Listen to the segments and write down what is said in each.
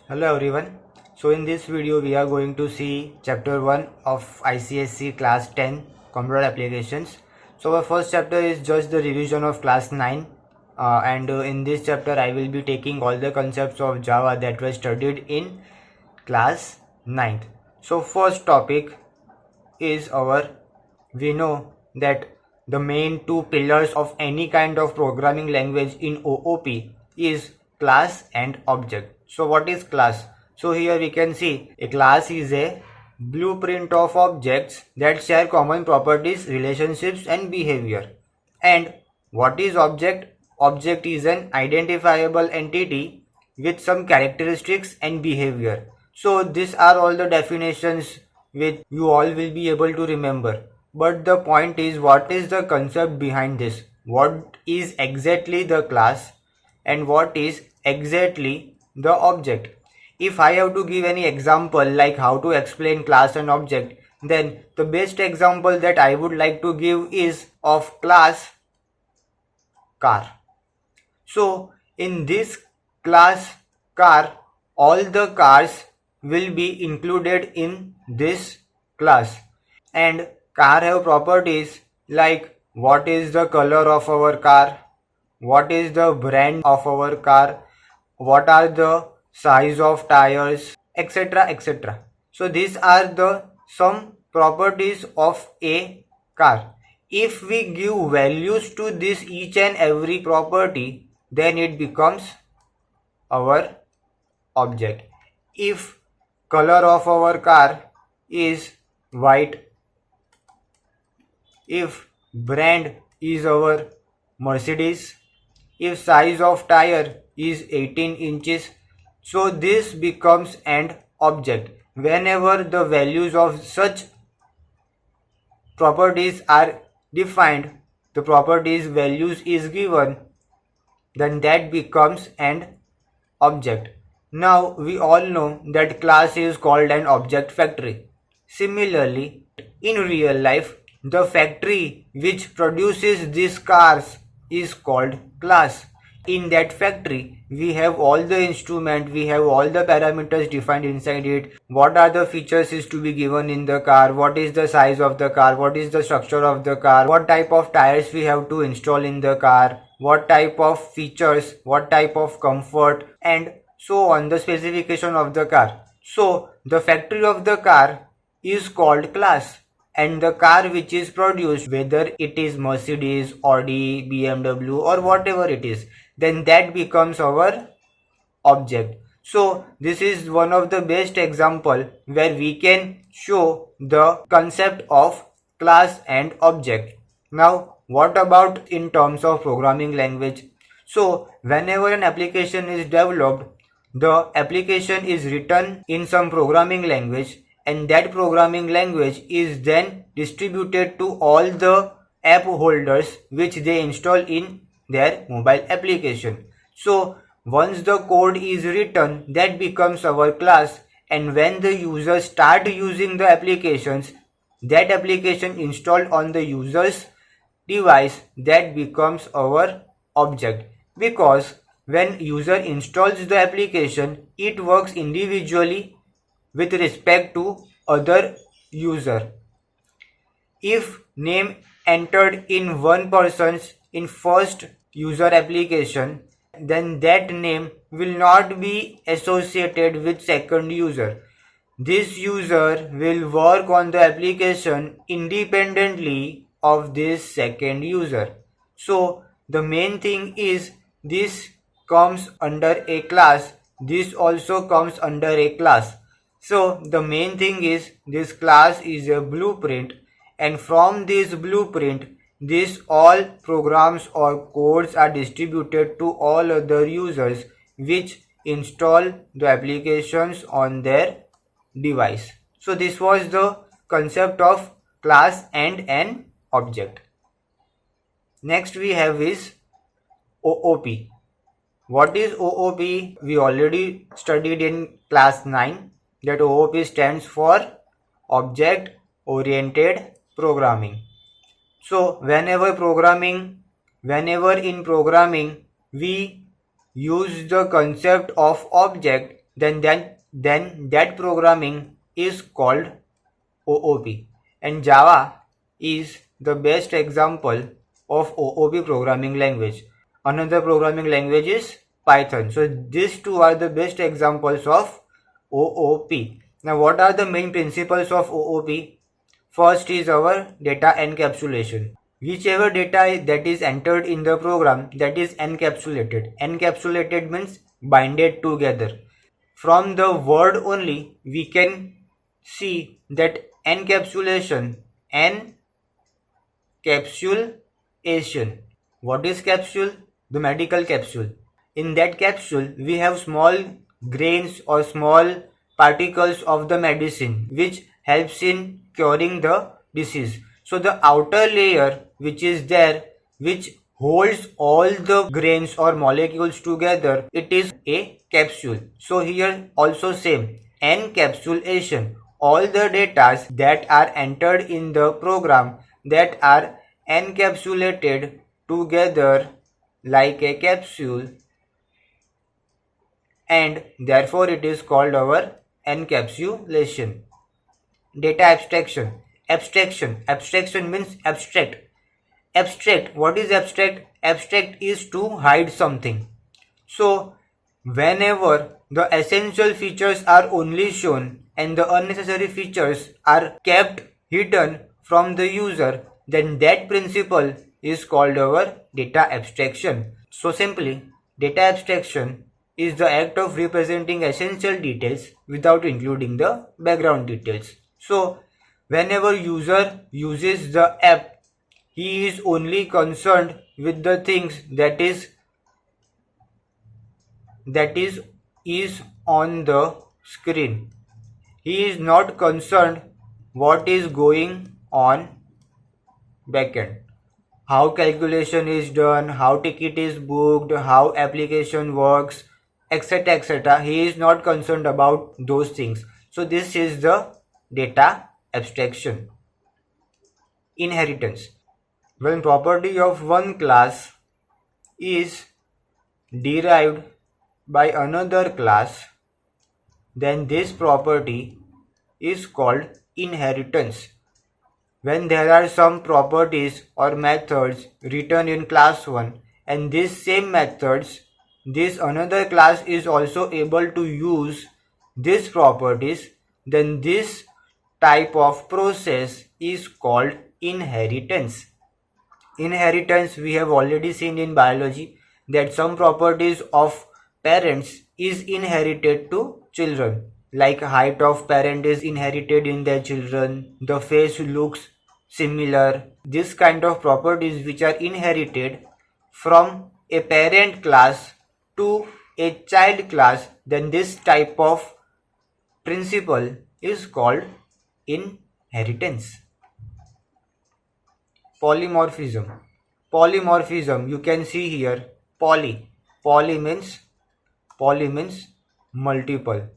Hello everyone. So in this video we are going to see chapter 1 of ICSE class 10 computer applications. So our first chapter is just the revision of class 9 and in this chapter I will be taking all the concepts of Java that were studied in class 9th. So first topic is we know that the main two pillars of any kind of programming language in OOP is class and object. So what is class? So here we can see a class is a blueprint of objects that share common properties, relationships and behavior. And what is object? Object is an identifiable entity with some characteristics and behavior. So these are all the definitions which you all will be able to remember. But the point is, what is the concept behind this? What is exactly the class and what is exactly the object? If I have to give any example like how to explain class and object, then the best example that I would like to give is of class car. So in this class car, all the cars will be included in this class, and car have properties like what is the color of our car, what is the brand of our car, what are the size of tires, etc, etc. So these are the some properties of a car. If we give values to this each and every property, then it becomes our object. If color of our car is white, if brand is our Mercedes, if size of tire is 18 inches, so this becomes an object. Whenever the values of such properties are defined, the properties values is given, then that becomes an object. Now we all know that class is called an object factory. Similarly, in real life, the factory which produces these cars is called class. In that factory, we have all the instrument, we have all the parameters defined inside it. What are the features is to be given in the car, what is the size of the car, what is the structure of the car, what type of tires we have to install in the car, what type of features, what type of comfort, and so on, the specification of the car. So the factory of the car is called class, and the car which is produced, whether it is Mercedes, Audi, BMW or whatever it is, then that becomes our object. So this is one of the best example where we can show the concept of class and object. Now what about in terms of programming language? So whenever an application is developed, the application is written in some programming language, and that programming language is then distributed to all the app holders which they install in their mobile application. So once the code is written, that becomes our class, and when the users start using the applications, that application installed on the user's device, that becomes our object. Because when user installs the application, it works individually with respect to other user. If name entered in one person's in first user application, then that name will not be associated with second user. This user will work on the application independently of this second user. So the main thing is this comes under a class, this also comes under a class. So the main thing is this class is a blueprint, and from this blueprint, these all programs or codes are distributed to all other users which install the applications on their device. So this was the concept of class and an object. Next we have is OOP. What is OOP? We already studied in class 9 that OOP stands for Object Oriented Programming. So whenever in programming we use the concept of object, then that programming is called OOP. And Java is the best example of OOP programming language. Another programming language is Python. So these two are the best examples of OOP. Now what are the main principles of OOP? First is our data encapsulation. Whichever data that is entered in the program, that is encapsulated. Encapsulated means binded together. From the word only we can see that encapsulation. What is capsule? The medical capsule. In that capsule we have small grains or small particles of the medicine which helps in curing the disease. So the outer layer which is there, which holds all the grains or molecules together, it is a capsule. So here also same, encapsulation. All the data that are entered in the program that are encapsulated together like a capsule, and therefore it is called our encapsulation. Data abstraction. Abstraction means abstract. What is abstract? Abstract is to hide something. So whenever the essential features are only shown and the unnecessary features are kept hidden from the user, then that principle is called our data abstraction. So simply, data abstraction is the act of representing essential details without including the background details. So whenever user uses the app, he is only concerned with the things that is on the screen. He is not concerned what is going on backend. How calculation is done, how ticket is booked, how application works, etc. etc. He is not concerned about those things. So this is the data abstraction. Inheritance. When property of one class is derived by another class, then this property is called inheritance. When there are some properties or methods written in class 1 and these same methods, this another class is also able to use these properties, then this type of process is called inheritance. Inheritance, we have already seen in biology that some properties of parents is inherited to children, like height of parent is inherited in their children, the face looks similar. This kind of properties which are inherited from a parent class to a child class, then this type of principle is called inheritance. Polymorphism, you can see here, poly means multiple,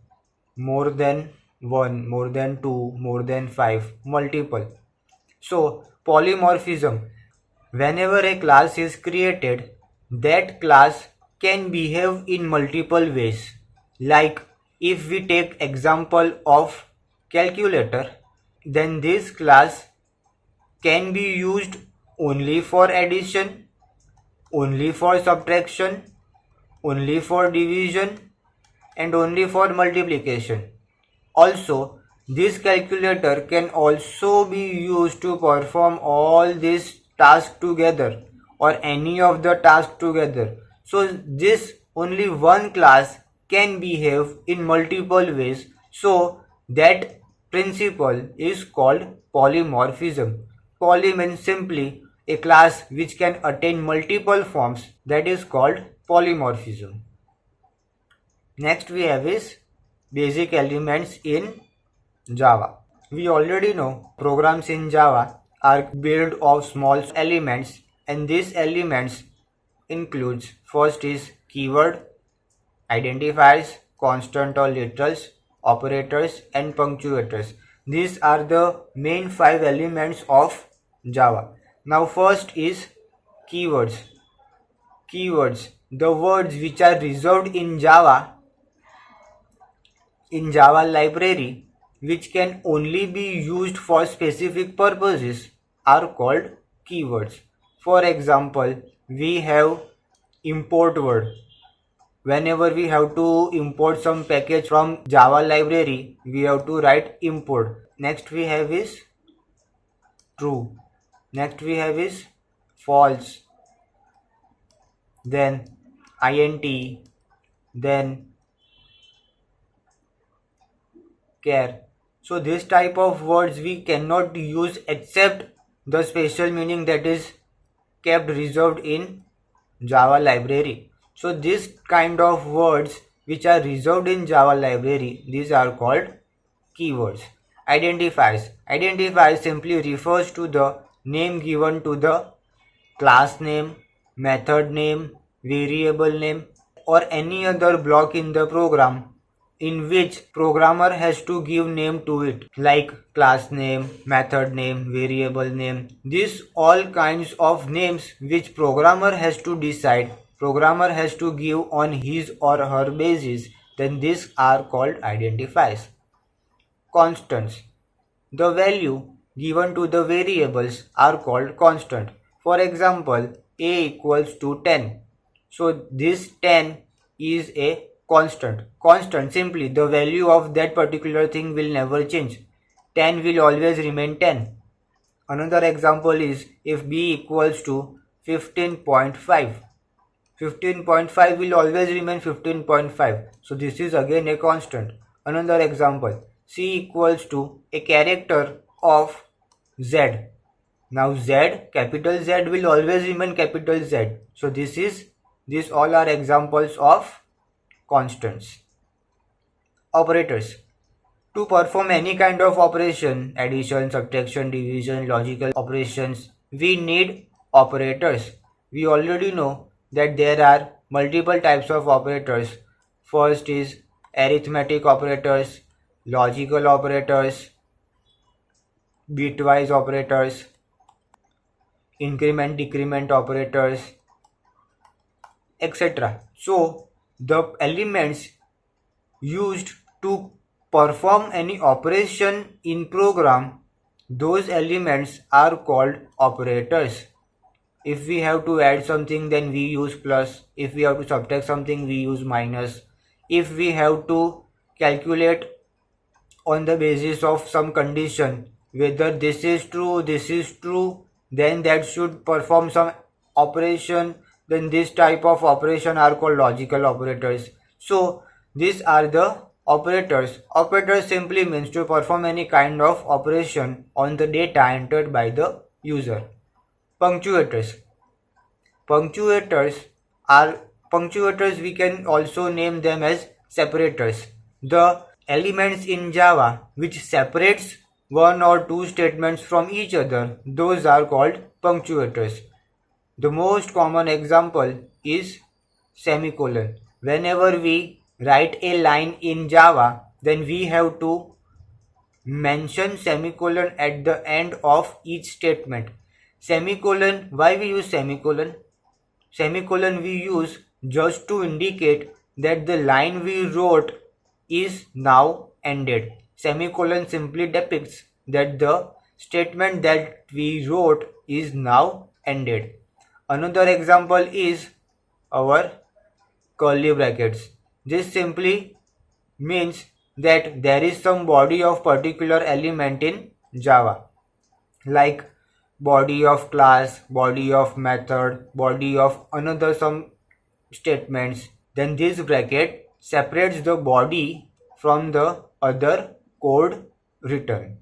more than one, more than two, more than five, multiple. So polymorphism, whenever a class is created, that class can behave in multiple ways. Like if we take example of calculator, then this class can be used only for addition, only for subtraction, only for division, and only for multiplication. Also, this calculator can also be used to perform all these tasks together or any of the tasks together. So this only one class can behave in multiple ways. So that principle is called polymorphism. Poly means simply a class which can attain multiple forms, that is called polymorphism. Next we have is basic elements in Java. We already know programs in Java are built of small elements, and these elements includes first is keyword, identifiers, constant or literals, operators, and punctuators. These are the main 5 elements of Java. Now first is keywords. The words which are reserved in Java in Java library which can only be used for specific purposes are called keywords. For example, we have import word. Whenever we have to import some package from Java library, we have to write import. Next we have is true. Next we have is false. Then int. Then care. So this type of words we cannot use except the special meaning that is kept reserved in Java library. So this kind of words which are reserved in Java library, these are called keywords. Identifiers. Identifier simply refers to the name given to the class name, method name, variable name, or any other block in the program in which programmer has to give name to it, like class name, method name, variable name. These all kinds of names which programmer has to decide, programmer has to give on his or her basis, then these are called identifiers. Constants. The value given to the variables are called constant. For example, a equals to 10. So this 10 is a constant. Constant, simply the value of that particular thing will never change. 10 will always remain 10. Another example is if b equals to 15.5. 15.5 will always remain 15.5. So this is again a constant. Another example, c equals to a character of z. Now z, capital Z will always remain capital Z. So these all are examples of constants. Operators. To perform any kind of operation, addition, subtraction, division, logical operations, we need operators. We already know that there are multiple types of operators. First is arithmetic operators, logical operators, bitwise operators, increment decrement operators, etc. So the elements used to perform any operation in program, those elements are called operators. If we have to add something, then we use plus. If we have to subtract something, we use minus. If we have to calculate on the basis of some condition whether this is true, then that should perform some operation, then this type of operation are called logical operators. So these are the operators. Operators simply means to perform any kind of operation on the data entered by the user. Punctuators. Punctuators we can also name them as separators. The elements in Java which separates one or two statements from each other, those are called punctuators. The most common example is semicolon. Whenever we write a line in Java, then we have to mention semicolon at the end of each statement. Semicolon, why we use semicolon? Semicolon we use just to indicate that the line we wrote is now ended. Semicolon simply depicts that the statement that we wrote is now ended. Another example is our curly brackets. This simply means that there is some body of particular element in Java, like body of class, body of method, body of another some statements. Then this bracket separates the body from the other code written.